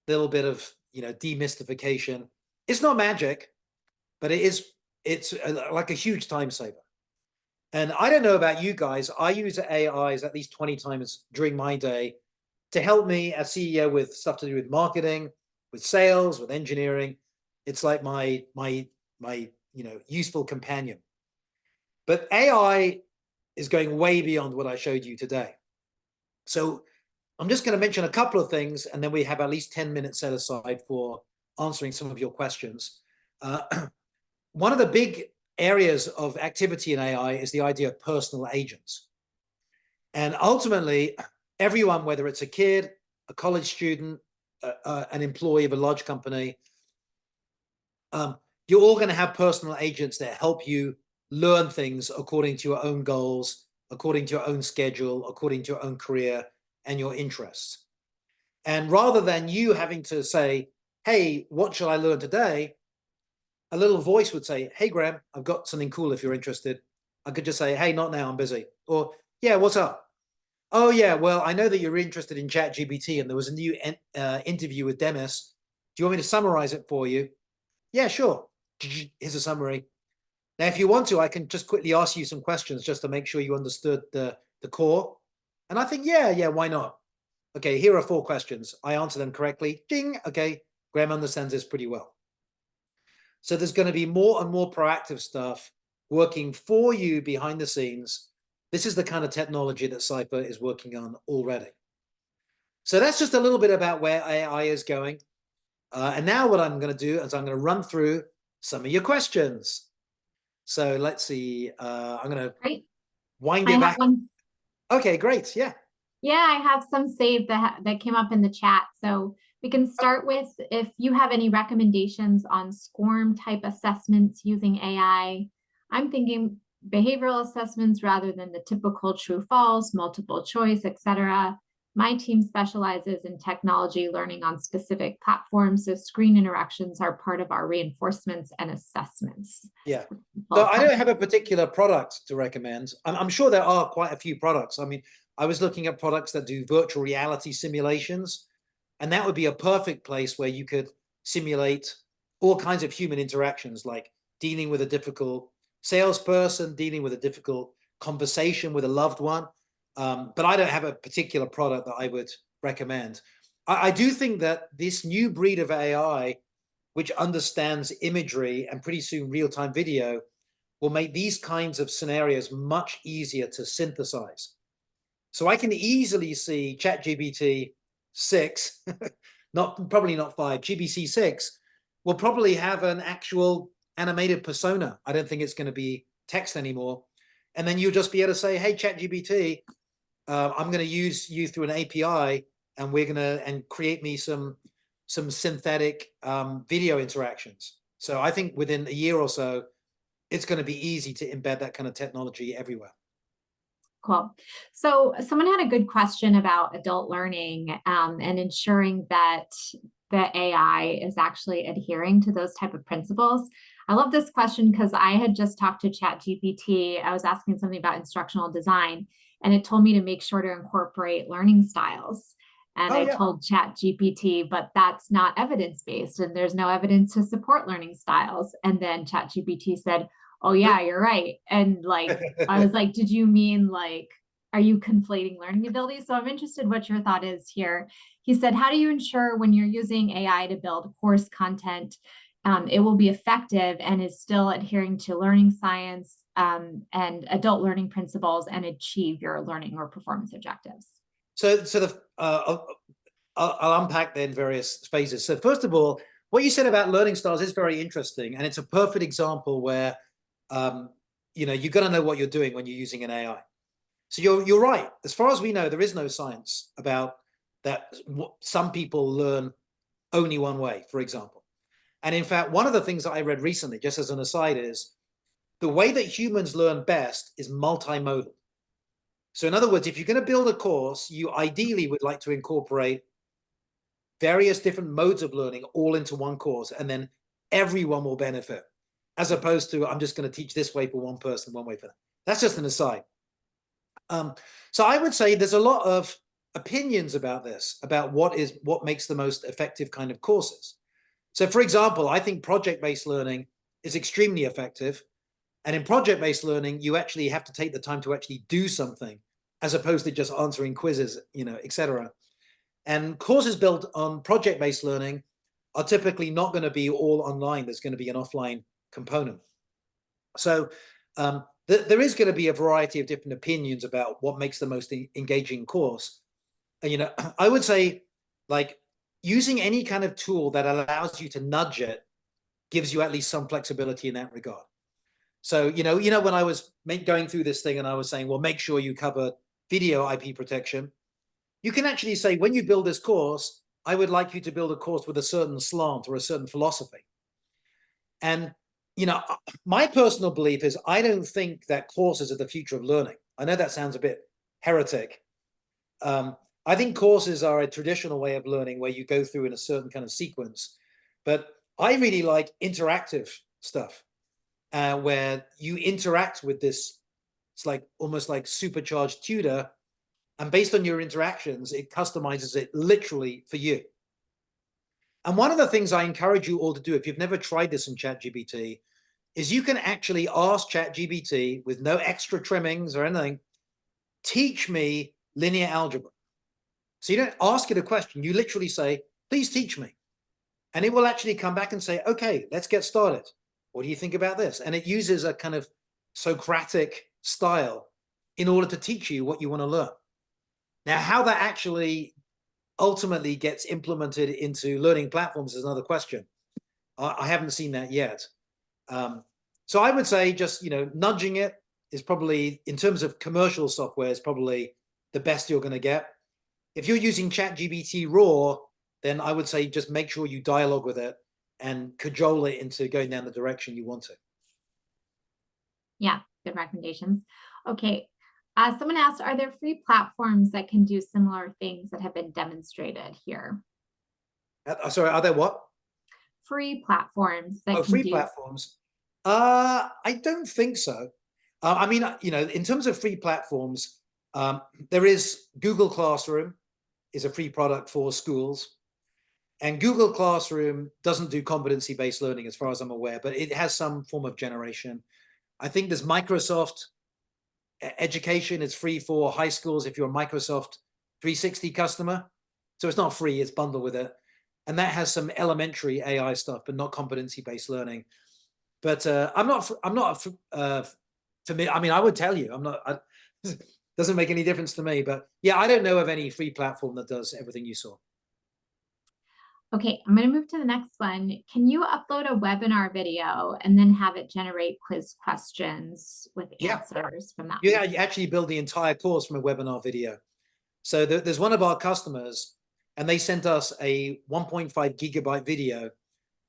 a little bit of, demystification. It's not magic, but it's like a huge time saver. And I don't know about you guys, I use AIs at least 20 times during my day to help me as CEO with stuff to do with marketing, with sales, with engineering. It's like my useful companion. But AI is going way beyond what I showed you today. So I'm just going to mention a couple of things, and then we have at least 10 minutes set aside for answering some of your questions. One of the big areas of activity in AI is the idea of personal agents. And ultimately, everyone, whether it's a kid, a college student, an employee of a large company, you're all going to have personal agents that help you learn things according to your own goals, according to your own schedule, according to your own career and your interests. And rather than you having to say, hey, what shall I learn today? A little voice would say, hey, Graham, I've got something cool if you're interested. I could just say, hey, not now, I'm busy. Or, yeah, what's up? Oh, yeah, well, I know that you're interested in ChatGPT and there was a new interview with Demis. Do you want me to summarize it for you? Yeah, sure. Here's a summary. Now, if you want to, I can just quickly ask you some questions just to make sure you understood the core. And I think, yeah, why not? Okay, here are 4 questions. I answer them correctly. Ding. Okay, Graham understands this pretty well. So there's going to be more and more proactive stuff working for you behind the scenes. This is the kind of technology that CYPHER is working on already. So that's just a little bit about where AI is going. And now what I'm going to do is I'm going to run through some of your questions. So let's see. I'm going to wind it back. Okay, great. Yeah. Yeah, I have some saved that came up in the chat. So we can start with if you have any recommendations on SCORM type assessments using AI. I'm thinking behavioral assessments rather than the typical true false, multiple choice, etc. My team specializes in technology learning on specific platforms, so screen interactions are part of our reinforcements and assessments. Yeah. So I don't have a particular product to recommend. I'm sure there are quite a few products. I mean, I was looking at products that do virtual reality simulations, and that would be a perfect place where you could simulate all kinds of human interactions, like dealing with a difficult salesperson, dealing with a difficult conversation with a loved one. But I don't have a particular product that I would recommend. I do think that this new breed of AI, which understands imagery and pretty soon real-time video, will make these kinds of scenarios much easier to synthesize. So I can easily see ChatGPT 6, probably not 5, GPT 6 will probably have an actual animated persona. I don't think it's going to be text anymore. And then you'll just be able to say, hey, ChatGPT, I'm going to use you through an API, and we're going to create me some synthetic video interactions. So I think within a year or so, it's going to be easy to embed that kind of technology everywhere. Cool. So someone had a good question about adult learning and ensuring that the AI is actually adhering to those type of principles. I love this question because I had just talked to ChatGPT. I was asking something about instructional design, and it told me to make sure to incorporate learning styles. And I told ChatGPT, but that's not evidence-based, and there's no evidence to support learning styles. And then ChatGPT said, oh yeah, you're right. And like, I was like, did you mean like are you conflating learning abilities? So I'm interested what your thought is here. He said, how do you ensure when you're using AI to build course content, it will be effective and is still adhering to learning science and adult learning principles and achieve your learning or performance objectives? So I'll unpack then various phases. So first of all, what you said about learning styles is very interesting, and it's a perfect example where you've got to know what you're doing when you're using an AI. So you're right. As far as we know, there is no science about that. Some people learn only one way, for example. And in fact, one of the things that I read recently, just as an aside, is the way that humans learn best is multimodal. So in other words, if you're going to build a course, you ideally would like to incorporate various different modes of learning all into one course, and then everyone will benefit, as opposed to I'm just going to teach this way for one person, one way for them. That's just an aside. So I would say there's a lot of opinions about this, about what makes the most effective kind of courses. So for example, I think project-based learning is extremely effective. And in project-based learning, you actually have to take the time to actually do something, as opposed to just answering quizzes, et cetera. And courses built on project-based learning are typically not going to be all online. There's going to be an offline component. So there is going to be a variety of different opinions about what makes the most engaging course. And, I would say, like, using any kind of tool that allows you to nudge it gives you at least some flexibility in that regard. So, when I was going through this thing and I was saying, well, make sure you cover video IP protection, you can actually say, when you build this course, I would like you to build a course with a certain slant or a certain philosophy. And, my personal belief is I don't think that courses are the future of learning. I know that sounds a bit heretic. I think courses are a traditional way of learning where you go through in a certain kind of sequence. But I really like interactive stuff where you interact with this. It's like almost like supercharged tutor. And based on your interactions, it customizes it literally for you. And one of the things I encourage you all to do, if you've never tried this in ChatGPT, is you can actually ask ChatGPT with no extra trimmings or anything, teach me linear algebra. So you don't ask it a question, you literally say, please teach me. And it will actually come back and say, okay, let's get started. What do you think about this? And it uses a kind of Socratic style in order to teach you what you want to learn. Now, how that actually ultimately gets implemented into learning platforms is another question. I haven't seen that yet. So I would say just, nudging it is probably, in terms of commercial software, is probably the best you're going to get. If you're using ChatGPT raw, then I would say just make sure you dialogue with it and cajole it into going down the direction you want to. Yeah, good recommendations. Okay. Someone asked, are there free platforms that can do similar things that have been demonstrated here? Sorry, are there what? Free platforms that can free platforms. I don't think so. I mean, in terms of free platforms, there is Google Classroom is a free product for schools. And Google Classroom doesn't do competency-based learning as far as I'm aware, but it has some form of generation. I think there's Microsoft Education is free for high schools if you're a Microsoft 360 customer. So it's not free, it's bundled with it. And that has some elementary AI stuff, but not competency-based learning. But I'm not familiar. I mean, I would tell you, doesn't make any difference to me, but yeah, I don't know of any free platform that does everything you saw. Okay, I'm going to move to the next one. Can you upload a webinar video and then have it generate quiz questions with answers from that? Yeah, you actually build the entire course from a webinar video. So there's one of our customers, and they sent us a 1.5 gigabyte video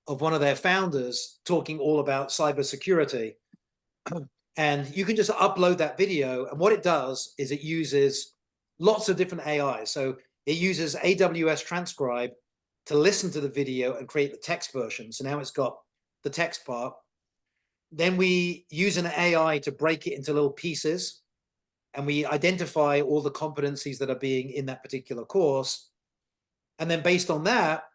of one of their founders talking all about cybersecurity. And you can just upload that video. And what it does is it uses lots of different AIs. So it uses AWS Transcribe to listen to the video and create the text version. So now it's got the text part. Then we use an AI to break it into little pieces. And we identify all the competencies that are being in that particular course. And then based on that,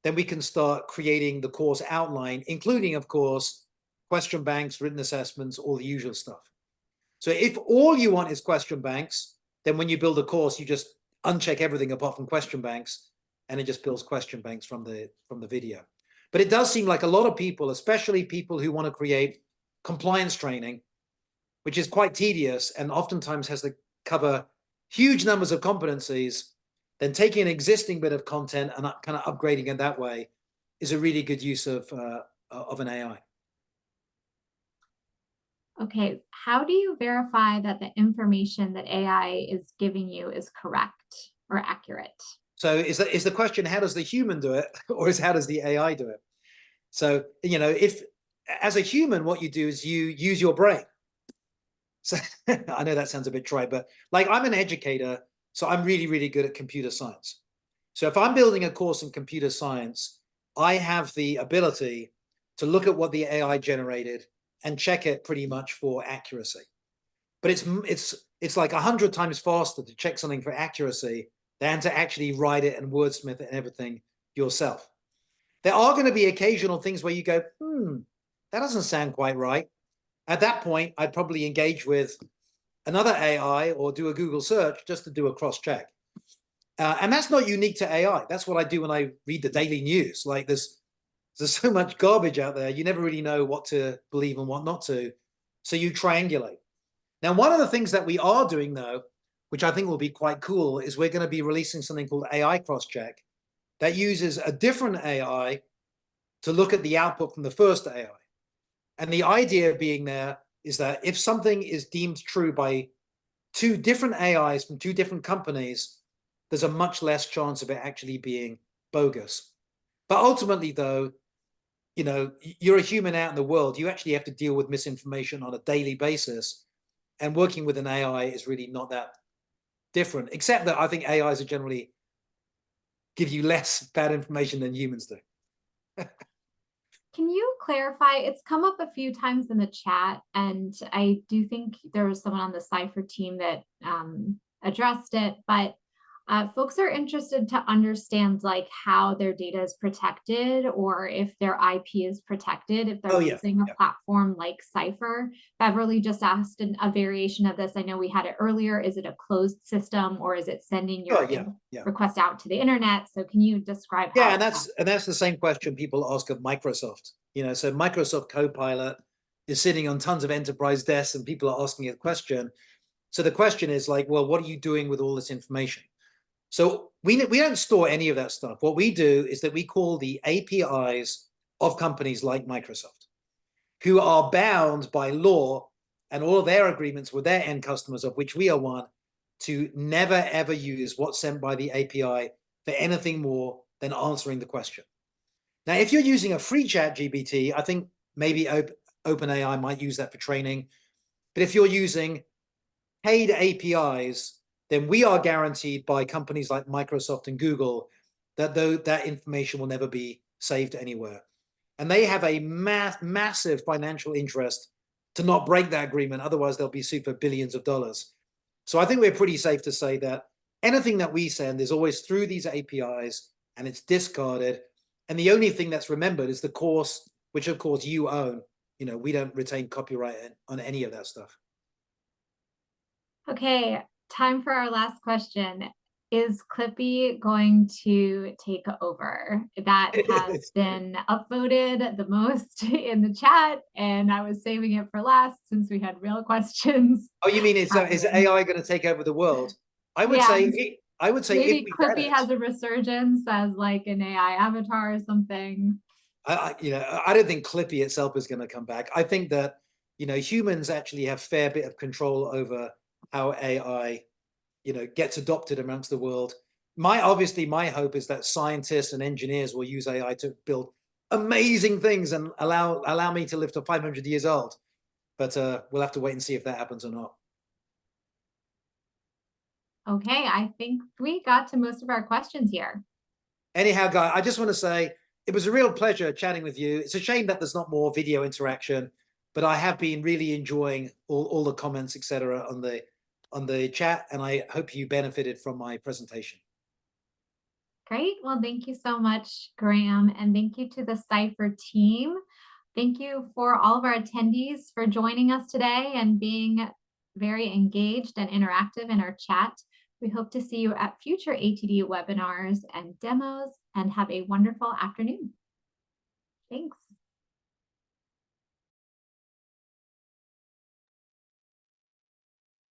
then we can start creating the course outline, including, of course, question banks, written assessments, all the usual stuff. So if all you want is question banks, then when you build a course, you just uncheck everything apart from question banks, and it just builds question banks from the video. But it does seem like a lot of people, especially people who want to create compliance training, which is quite tedious and oftentimes has to cover huge numbers of competencies, then taking an existing bit of content and kind of upgrading it that way is a really good use of an AI. Okay, how do you verify that the information that AI is giving you is correct or accurate? So is the question, how does the human do it, or how does the AI do it? So, if as a human, what you do is you use your brain. So I know that sounds a bit trite, but like, I'm an educator, so I'm really, really good at computer science. So if I'm building a course in computer science, I have the ability to look at what the AI generated and check it pretty much for accuracy. But it's like 100 times faster to check something for accuracy than to actually write it and wordsmith it and everything yourself. There are going to be occasional things where you go, that doesn't sound quite right. At that point, I'd probably engage with another AI or do a Google search just to do a cross-check. And that's not unique to AI. That's what I do when I read the daily news. Like, there's so much garbage out there. You never really know what to believe and what not to. So you triangulate. Now, one of the things that we are doing, though, which I think will be quite cool, is we're going to be releasing something called AI Crosscheck that uses a different AI to look at the output from the first AI. And the idea being there is that if something is deemed true by two different AIs from two different companies, there's a much less chance of it actually being bogus. But ultimately, though, you're a human out in the world. You actually have to deal with misinformation on a daily basis. And working with an AI is really not that different, except that I think AIs are generally give you less bad information than humans do. Can you clarify? It's come up a few times in the chat, and I do think there was someone on the CYPHER team that addressed it, but folks are interested to understand like how their data is protected, or if their IP is protected, if they're using a platform like CYPHER. Beverly just asked a variation of this. I know we had it earlier. Is it a closed system, or is it sending your request out to the internet? So can you describe how? Yeah, and that's the same question people ask of Microsoft. So Microsoft Copilot is sitting on tons of enterprise desks and people are asking it a question. So the question is like, well, what are you doing with all this information? So we don't store any of that stuff. What we do is that we call the APIs of companies like Microsoft, who are bound by law and all of their agreements with their end customers, of which we are one, to never, ever use what's sent by the API for anything more than answering the question. Now, if you're using a free chat GPT, I think maybe OpenAI might use that for training. But if you're using paid APIs, then we are guaranteed by companies like Microsoft and Google that that information will never be saved anywhere. And they have a massive financial interest to not break that agreement. Otherwise, they'll be sued for billions of dollars. So I think we're pretty safe to say that anything that we send is always through these APIs and it's discarded. And the only thing that's remembered is the course, which of course you own. We don't retain copyright on any of that stuff. Okay, time for our last question. Is Clippy going to take over? That has been upvoted the most in the chat, and I was saving it for last since we had real questions. Oh, you mean is AI going to take over the world? I would say maybe Clippy has a resurgence as like an AI avatar or something. I don't think Clippy itself is going to come back. I think that humans actually have a fair bit of control over how AI gets adopted amongst the world. My hope is that scientists and engineers will use AI to build amazing things and allow me to live to 500 years old. But we'll have to wait and see if that happens or not. Okay, I think we got to most of our questions here. Anyhow, Guy, I just want to say it was a real pleasure chatting with you. It's a shame that there's not more video interaction, but I have been really enjoying all the comments, etc., on the chat, and I hope you benefited from my presentation. Great. Well, thank you so much, Graham, and thank you to the CYPHER team. Thank you for all of our attendees for joining us today and being very engaged and interactive in our chat. We hope to see you at future ATD webinars and demos, and have a wonderful afternoon. Thanks.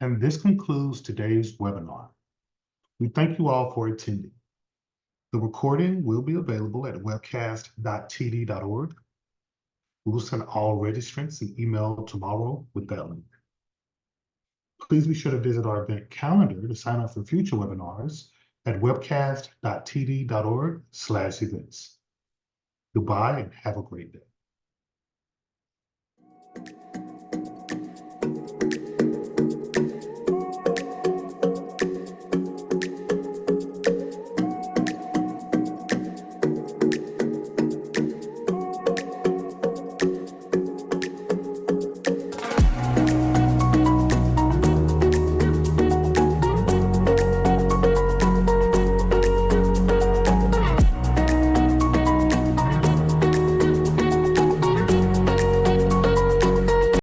And this concludes today's webinar. We thank you all for attending. The recording will be available at webcast.td.org. We will send all registrants an email tomorrow with that link. Please be sure to visit our event calendar to sign up for future webinars at webcast.td.org/events. Goodbye and have a great day.